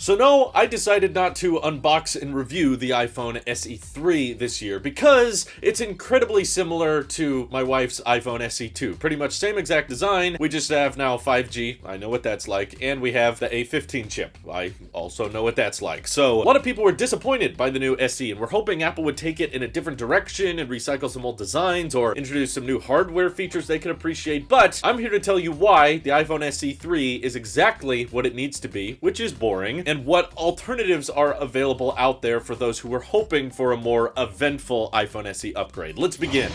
So no, I decided not to unbox and review the iPhone SE3 this year because it's incredibly similar to my wife's iPhone SE2. Pretty much same exact design, we just have now 5G, I know what that's like, and we have the A15 chip. I also know what that's like. So a lot of people were disappointed by the new SE and we're hoping Apple would take it in a different direction and recycle some old designs or introduce some new hardware features they can appreciate, but I'm here to tell you why the iPhone SE3 is exactly what it needs to be, which is boring, and what alternatives are available out there for those who were hoping for a more eventful iPhone SE upgrade. Let's begin.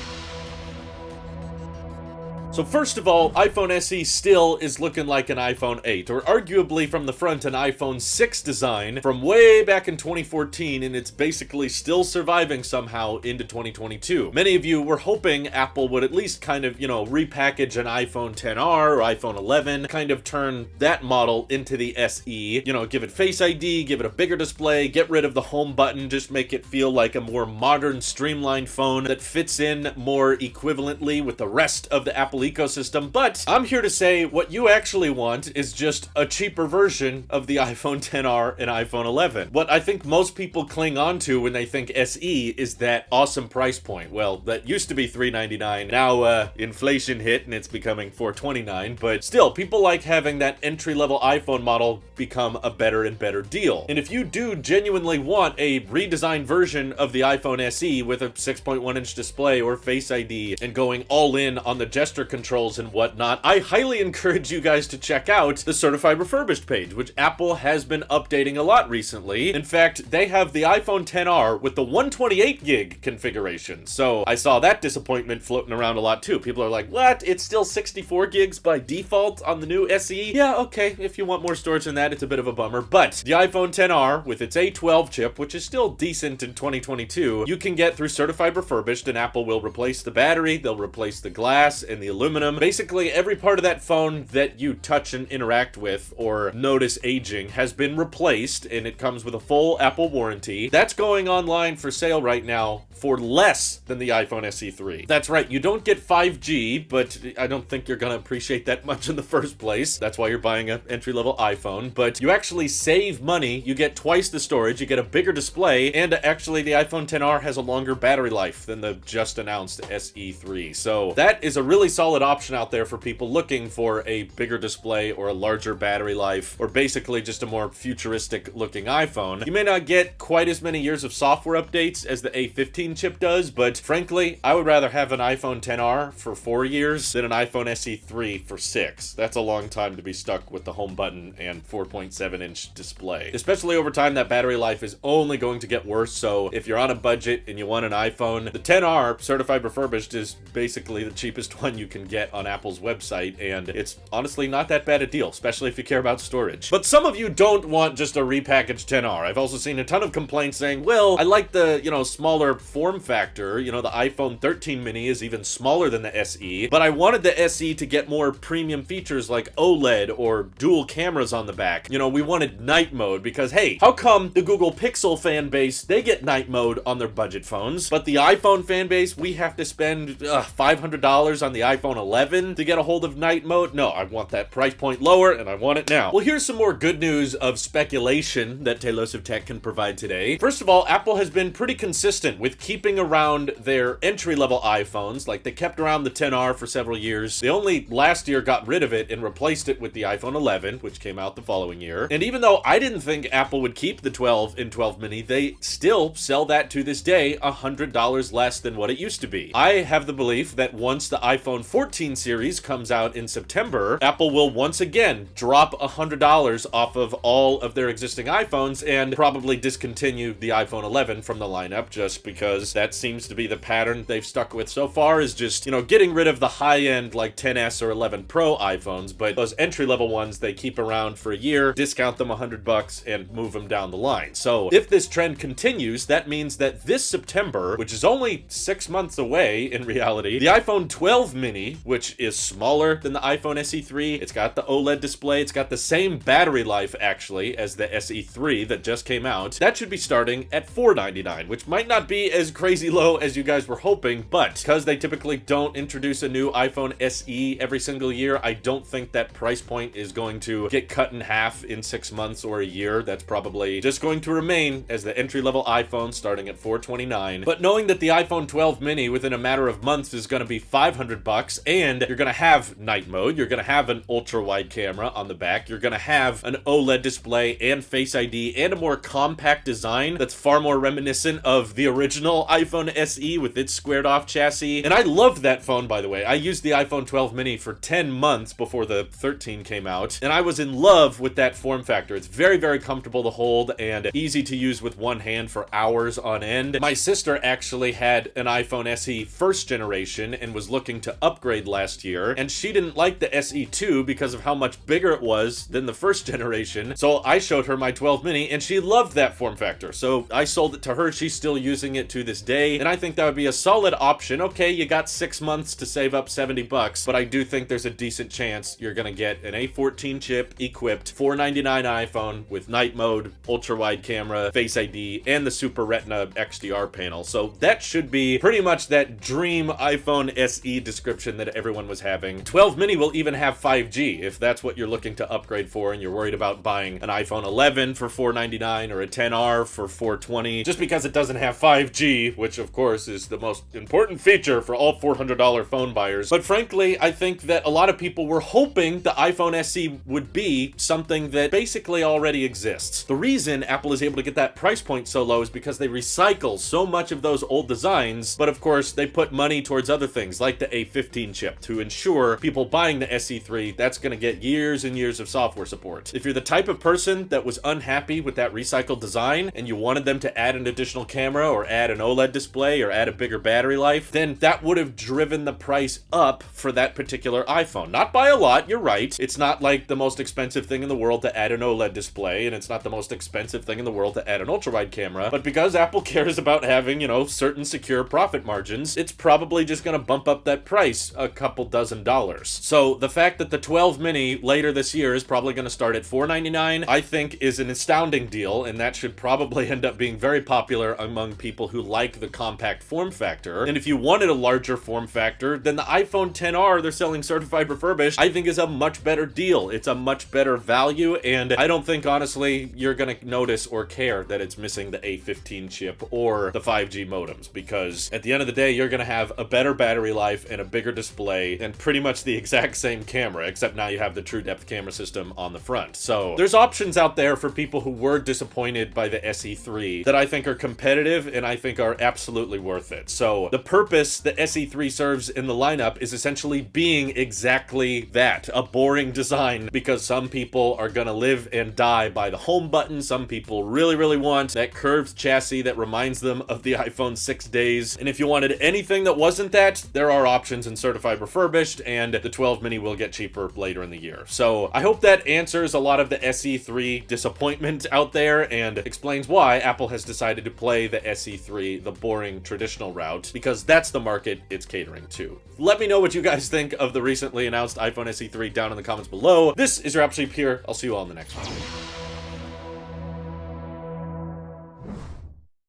So first of all, iPhone SE still is looking like an iPhone 8, or arguably from the front an iPhone 6 design from way back in 2014, and it's basically still surviving somehow into 2022. Many of you were hoping Apple would at least kind of, repackage an iPhone XR or iPhone 11, kind of turn that model into the SE, give it Face ID, give it a bigger display, get rid of the home button, just make it feel like a more modern, streamlined phone that fits in more equivalently with the rest of the Apple ecosystem. But I'm here to say what you actually want is just a cheaper version of the iPhone XR and iPhone 11. What I think most people cling on to when they think SE is that awesome price point. Well, that used to be $399. Now inflation hit and it's becoming $429, but still people like having that entry-level iPhone model become a better and better deal. And if you do genuinely want a redesigned version of the iPhone SE with a 6.1-inch display or Face ID and going all in on the gesture controls and whatnot, I highly encourage you guys to check out the Certified Refurbished page, which Apple has been updating a lot recently. In fact, they have the iPhone XR with the 128 gig configuration. So I saw that disappointment floating around a lot too. People are like, what? It's still 64 gigs by default on the new SE? Yeah, okay, if you want more storage than that, it's a bit of a bummer. But the iPhone XR with its A12 chip, which is still decent in 2022, you can get through Certified Refurbished, and Apple will replace the battery, they'll replace the glass and the aluminum. Basically, every part of that phone that you touch and interact with or notice aging has been replaced, and it comes with a full Apple warranty. That's going online for sale right now for less than the iPhone SE3. That's right, you don't get 5G, but I don't think you're gonna appreciate that much in the first place. That's why you're buying an entry-level iPhone, but you actually save money. You get twice the storage, you get a bigger display, and actually the iPhone XR has a longer battery life than the just announced SE3. So that is a really solid option out there for people looking for a bigger display or a larger battery life, or basically just a more futuristic looking iPhone. You may not get quite as many years of software updates as the A15 chip does, but frankly, I would rather have an iPhone XR for 4 years than an iPhone SE3 for 6. That's a long time to be stuck with the home button and 4.7-inch display. Especially over time, that battery life is only going to get worse, so if you're on a budget and you want an iPhone, the XR Certified Refurbished is basically the cheapest one you can get on Apple's website, and it's honestly not that bad a deal, especially if you care about storage. But some of you don't want just a repackaged XR. I've also seen a ton of complaints saying, well, I like the, smaller form factor, the iPhone 13 mini is even smaller than the SE, but I wanted the SE to get more premium features like OLED or dual cameras on the back. We wanted night mode because, hey, how come the Google Pixel fan base, they get night mode on their budget phones, but the iPhone fan base, we have to spend $500 on the iPhone 11 to get a hold of night mode? No, I want that price point lower, and I want it now. Well, here's some more good news of speculation that Tailosive Tech can provide today. First of all, Apple has been pretty consistent with keeping around their entry-level iPhones. Like, they kept around the XR for several years. They only last year got rid of it and replaced it with the iPhone 11, which came out the following year. And even though I didn't think Apple would keep the 12 and 12 mini, they still sell that to this day $100 less than what it used to be. I have the belief that once the iPhone 14 series comes out in September, Apple will once again drop $100 off of all of their existing iPhones and probably discontinue the iPhone 11 from the lineup, just because that seems to be the pattern they've stuck with so far, is just, getting rid of the high-end like 10s or 11 Pro iPhones, but those entry-level ones they keep around for a year, discount them $100 and move them down the line. So if this trend continues, that means that this September, which is only 6 months away in reality, the iPhone 12 mini SE, which is smaller than the iPhone SE3. It's got the OLED display. It's got the same battery life, actually, as the SE3 that just came out. That should be starting at $499, which might not be as crazy low as you guys were hoping, but because they typically don't introduce a new iPhone SE every single year, I don't think that price point is going to get cut in half in 6 months or a year. That's probably just going to remain as the entry-level iPhone starting at $429. But knowing that the iPhone 12 mini within a matter of months is going to be $500, and you're going to have night mode, you're going to have an ultra-wide camera on the back, you're going to have an OLED display and Face ID and a more compact design that's far more reminiscent of the original iPhone SE with its squared-off chassis. And I loved that phone, by the way. I used the iPhone 12 mini for 10 months before the 13 came out, and I was in love with that form factor. It's very, very comfortable to hold and easy to use with one hand for hours on end. My sister actually had an iPhone SE first generation and was looking to upgrade last year, and she didn't like the SE2 because of how much bigger it was than the first generation. So I showed her my 12 mini and she loved that form factor. So I sold it to her. She's still using it to this day, and I think that would be a solid option. Okay, you got 6 months to save up $70, but I do think there's a decent chance you're gonna get an A14 chip equipped $499 iPhone with night mode, ultra wide camera, Face ID, and the Super Retina XDR panel. So that should be pretty much that dream iPhone SE description that everyone was having. 12 mini will even have 5G if that's what you're looking to upgrade for and you're worried about buying an iPhone 11 for $499 or a 10R for $420 just because it doesn't have 5G, which of course is the most important feature for all $400 phone buyers. But frankly, I think that a lot of people were hoping the iPhone SE would be something that basically already exists. The reason Apple is able to get that price point so low is because they recycle so much of those old designs, but of course they put money towards other things like the A15 chip to ensure people buying the SE3, that's going to get years and years of software support. If you're the type of person that was unhappy with that recycled design and you wanted them to add an additional camera or add an OLED display or add a bigger battery life, then that would have driven the price up for that particular iPhone. Not by a lot, you're right. It's not like the most expensive thing in the world to add an OLED display, and it's not the most expensive thing in the world to add an ultra-wide camera, but because Apple cares about having, you know, certain secure profit margins, it's probably just gonna bump up that price a couple dozen dollars. So the fact that the 12 mini later this year is probably gonna start at $499, I think is an astounding deal, and that should probably end up being very popular among people who like the compact form factor. And if you wanted a larger form factor, then the iPhone XR they're selling certified refurbished, I think is a much better deal. It's a much better value, and I don't think honestly you're gonna notice or care that it's missing the A15 chip or the 5G modems, because at the end of the day you're gonna have a better battery life and a bigger display and pretty much the exact same camera, except now you have the true depth camera system on the front. So there's options out there for people who were disappointed by the SE3 that I think are competitive and I think are absolutely worth it. So the purpose the SE3 serves in the lineup is essentially being exactly that, a boring design, because some people are gonna live and die by the home button. Some people really, really want that curved chassis that reminds them of the iPhone 6 days. And if you wanted anything that wasn't that, there are options in certified refurbished, and the 12 mini will get cheaper later in the year. So I hope that answers a lot of the SE3 disappointment out there and explains why Apple has decided to play the SE3 the boring traditional route, because that's the market it's catering to. Let me know what you guys think of the recently announced iPhone SE3 down in the comments below. This is your Apple Sheep here. I'll see you all in the next one.